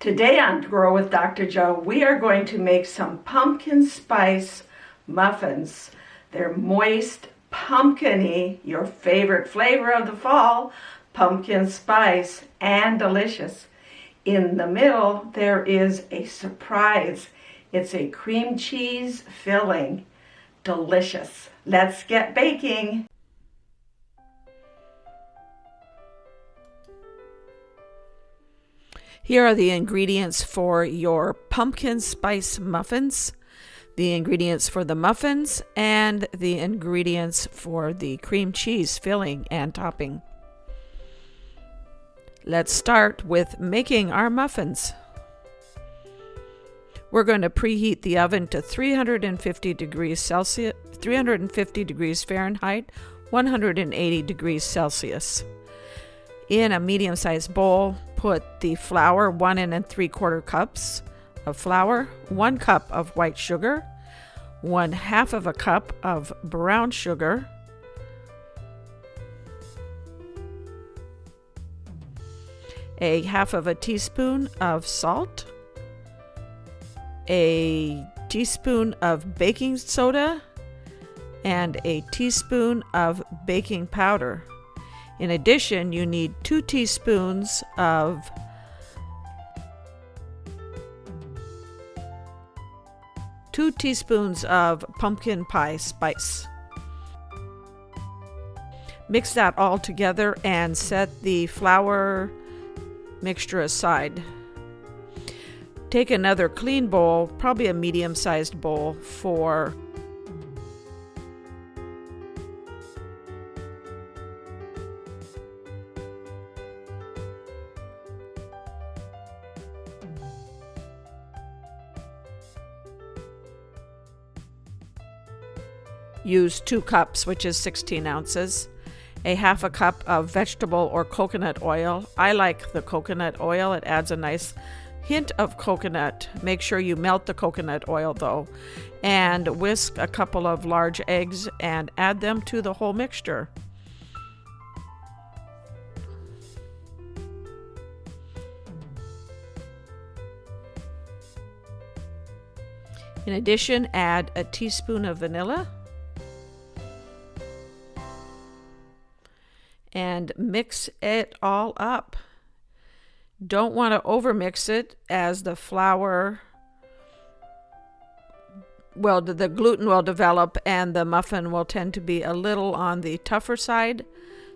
Today on Grow with Dr. Jo, we are going to make some pumpkin spice muffins. They're moist, pumpkin-y, your favorite flavor of the fall, pumpkin spice, and delicious. In the middle, there is a surprise. It's a cream cheese filling. Delicious. Let's get baking. Here are the ingredients for your pumpkin spice muffins, the ingredients for the muffins, and the ingredients for the cream cheese filling and topping. Let's start with making our muffins. We're going to preheat the oven to 350 degrees Celsius, 350 degrees Fahrenheit, 180 degrees Celsius. In a medium-sized bowl, put the flour, 1 3/4 cups of flour, 1 cup of white sugar, 1/2 of a cup of brown sugar, a 1/2 of a teaspoon of salt, a teaspoon of baking soda, and a teaspoon of baking powder. In addition, you need 2 teaspoons of pumpkin pie spice. Mix that all together and set the flour mixture aside. Take another clean bowl, probably a medium-sized bowl, for use 2 cups, which is 16 ounces, a 1/2 cup of vegetable or coconut oil. I like the coconut oil. It adds a nice hint of coconut. Make sure you melt the coconut oil though, and whisk a couple of large eggs and add them to the whole mixture. In addition, add a teaspoon of vanilla and mix it all up. Don't want to overmix it, as the flour, well, the gluten will develop and the muffin will tend to be a little on the tougher side.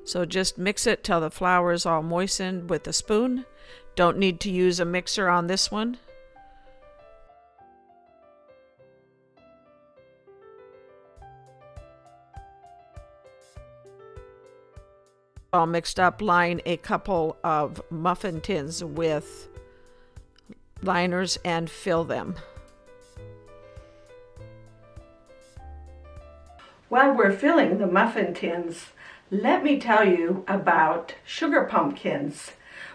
So just mix it till the flour is all moistened with a spoon. Don't need to use a mixer on this one. All mixed up, line a couple of muffin tins with liners and fill them. While we're filling the muffin tins, let me tell you about sugar pumpkins.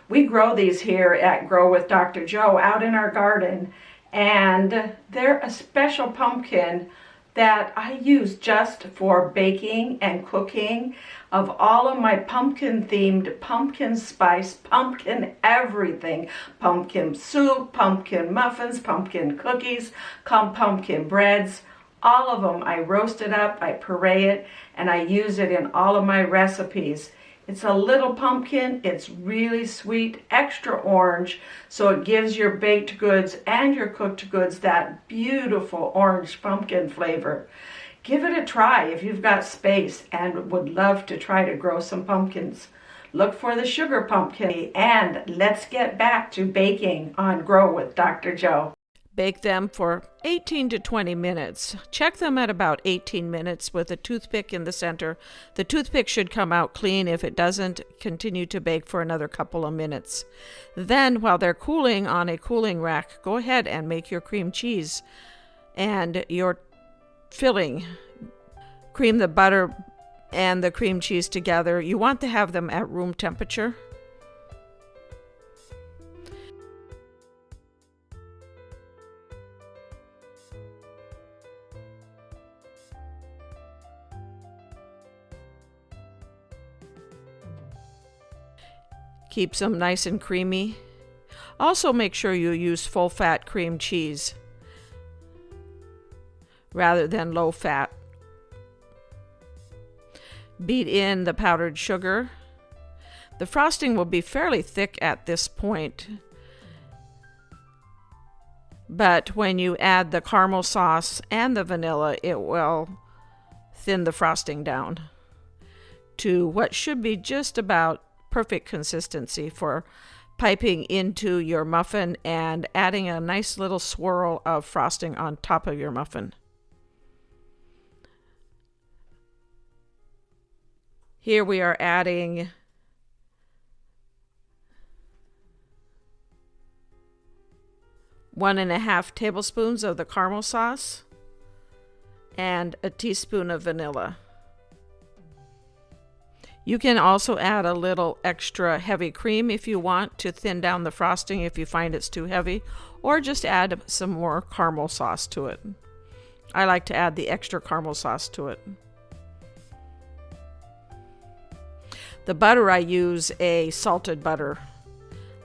We grow these here at Grow with Dr. Jo out in our garden, and they're a special pumpkin that I use just for baking and cooking. Of all of my pumpkin themed, pumpkin spice, pumpkin everything, pumpkin soup, pumpkin muffins, pumpkin cookies, pumpkin breads, all of them I roast it up, I puree it, and I use it in all of my recipes. It's a little pumpkin, it's really sweet, extra orange, so it gives your baked goods and your cooked goods that beautiful orange pumpkin flavor. Give it a try if you've got space and would love to try to grow some pumpkins. Look for the sugar pumpkin, and let's get back to baking on Grow with Dr. Jo. Bake them for 18 to 20 minutes. Check them at about 18 minutes with a toothpick in the center. The toothpick should come out clean. If it doesn't, continue to bake for another couple of minutes. Then, while they're cooling on a cooling rack, go ahead and make your cream cheese and your filling. Cream the butter and the cream cheese together. You want to have them at room temperature. Keeps them nice and creamy. Also, make sure you use full-fat cream cheese rather than low-fat. Beat in the powdered sugar. The frosting will be fairly thick at this point, but when you add the caramel sauce and the vanilla, it will thin the frosting down to what should be just about perfect consistency for piping into your muffin and adding a nice little swirl of frosting on top of your muffin. Here we are adding one and a half tablespoons of the caramel sauce and a teaspoon of vanilla. You can also add a little extra heavy cream if you want to thin down the frosting if you find it's too heavy, or just add some more caramel sauce to it. I like to add the extra caramel sauce to it. The butter, I use a salted butter.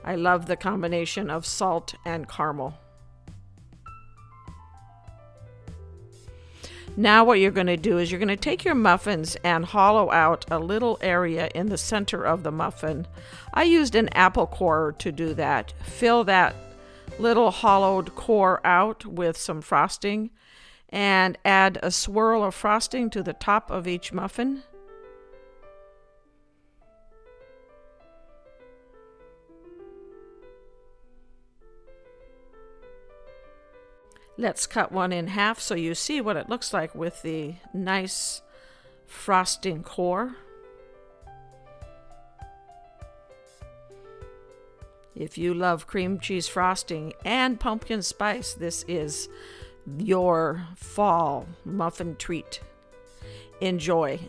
I love the combination of salt and caramel. Now what you're going to do is you're going to take your muffins and hollow out a little area in the center of the muffin. I used an apple core to do that. Fill that little hollowed core out with some frosting and add a swirl of frosting to the top of each muffin. Let's cut one in half so you see what it looks like with the nice frosting core. If you love cream cheese frosting and pumpkin spice, this is your fall muffin treat. Enjoy.